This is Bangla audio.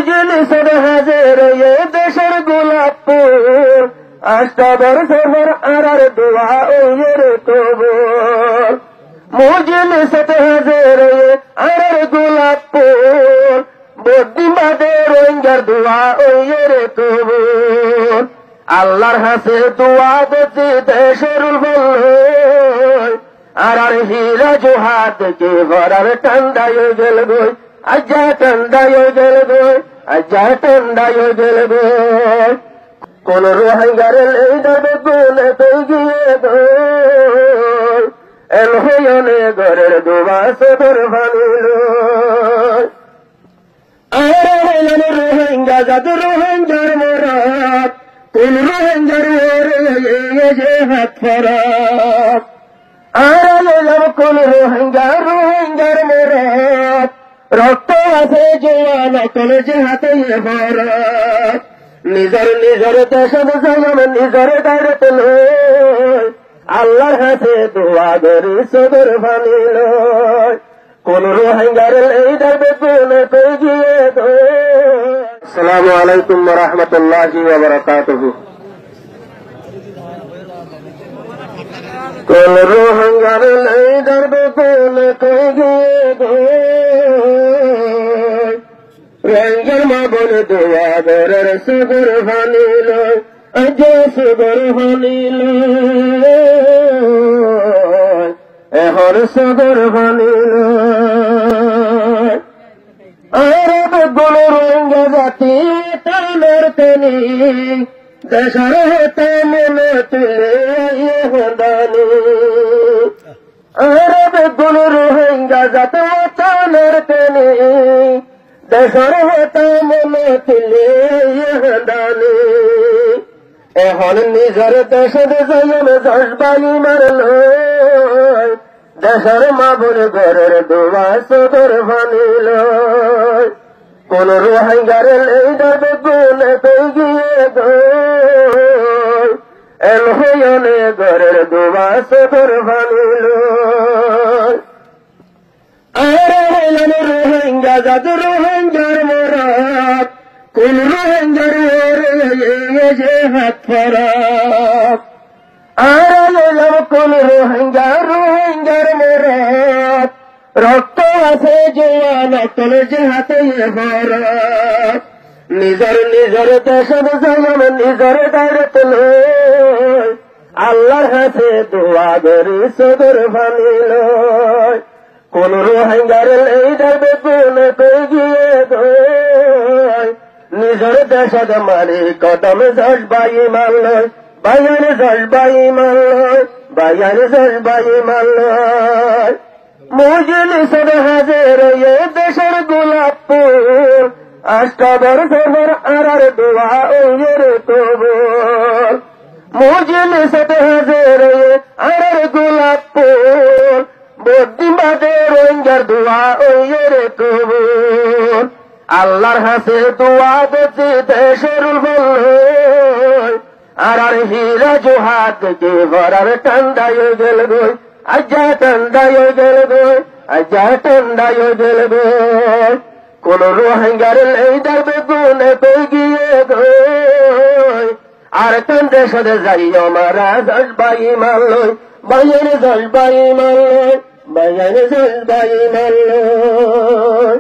মুজলিসের হাজির এ দেশের গোলাপপুর, 8টা বছর আর দোয়া ওয়ের কবুল। মুজলিসের হাজির আর গোলাপপুর, বদ্দিমাদে রোহিঙ্গার দোয়া ওয়ের কবুল। আল্লাহর হাসে দোয়া দিচ্ছি দেশের বল, আর হীরা জোহাত কে ভরার ঠান্ডায় গেল গই, আজ্জা ঠান্ডায় গেল গই, আজ্জা ঠান্ডায় গেল গই। কোন রোহিঙ্গার লেদাবে গুনে তো গিয়ে গই, এল হইনে ঘরের দোয়া সদর ভানিল। আর রোহিঙ্গা জাত রোহিঙ্গার মরাত, কোন রোহিঙ্গার যে হাত ফরাত। আর কোন রোহিঙ্গার মরাত, রক্ত আছে জোয়ান কোন যে হাতে ভরাত। নিজের দেশের জনম নিজের দায়িত্ব লয়, আল্লাহর হাতে দোয়া করি সদর ভানিল। কোন রোহিঙ্গার লেদার বেগুনে তো গিয়ে গো। আসসালামু আলাইকুম ওয়া রাহমাতুল্লাহি ওয়া বারাকাতুহু। কোন রোহিঙ্গার লেদার বেগুনে তো গিয়ে গো, রোহিঙ্গার মা বলে দোয়া করার সদর ভানিল, আজ সদর ভানিল, এখন সদর ভানিল। আরব গুণ রোহিঙ্গা জাতি টানের তেনি, দেশের হতে মনে তুলে হদানি। আরব গুণ রোহিঙ্গা জাতি টানের তেনি, দেশের হতে মনে তুলে হদানি। এখন নিজের দেশের জয়ন জজবানি মারল, দেশের মাবুর ঘরের দোয়া সদর ভানিল। কোন রোহিঙ্গার লেদার বেগুনে তো গিয়ে গই, এল হইনে ঘরের দোয়া সদর ভানিল। আর হইলেন রোহিঙ্গা জাত রোহিঙ্গার মরাত, কোন রোহিঙ্গার যে হাত ফরাত। আর কোন রোহিঙ্গার মরাত, রক্ত আছে জোয়ান কোন যে হাতে ভরাত। নিজের দেশের জনম নিজের দায়িত্ব লয়, আল্লাহর হাতে দোয়া করি সদর ভানিল। কোন রোহিঙ্গার লেদার বেগুনে তো গিয়ে গই, নিজের দেশের মারি কদম জজবাই মারল, বায়ান জজবাই মারল, বায়ান জজবাই মারল। মুজলিসের হাজির এ দেশের গোলাপপুর, 8টা বছর আর দোয়া ওয়ের কবুল। মুজলিসের হাজির আর গোলাপপুর, বদ্দিমাদে রোহিঙ্গার দোয়া ওয়ের কবুল। আল্লাহর হাসে দোয়া দিচ্ছি দেশের বল, আর হীরা জোহাত কে ভরার ঠান্ডায় গেল গই, আজ্জা ঠান্ডায় গেল গই, আজ্জা ঠান্ডায় গেল গই। কোন রোহিঙ্গার লেদার বেগুনে তো গিয়ে গই, আর কোন দেশের যাইও মারা জজবাই মারল, বায়ান জজবাই মারল, বায়ান জজবাই মারল।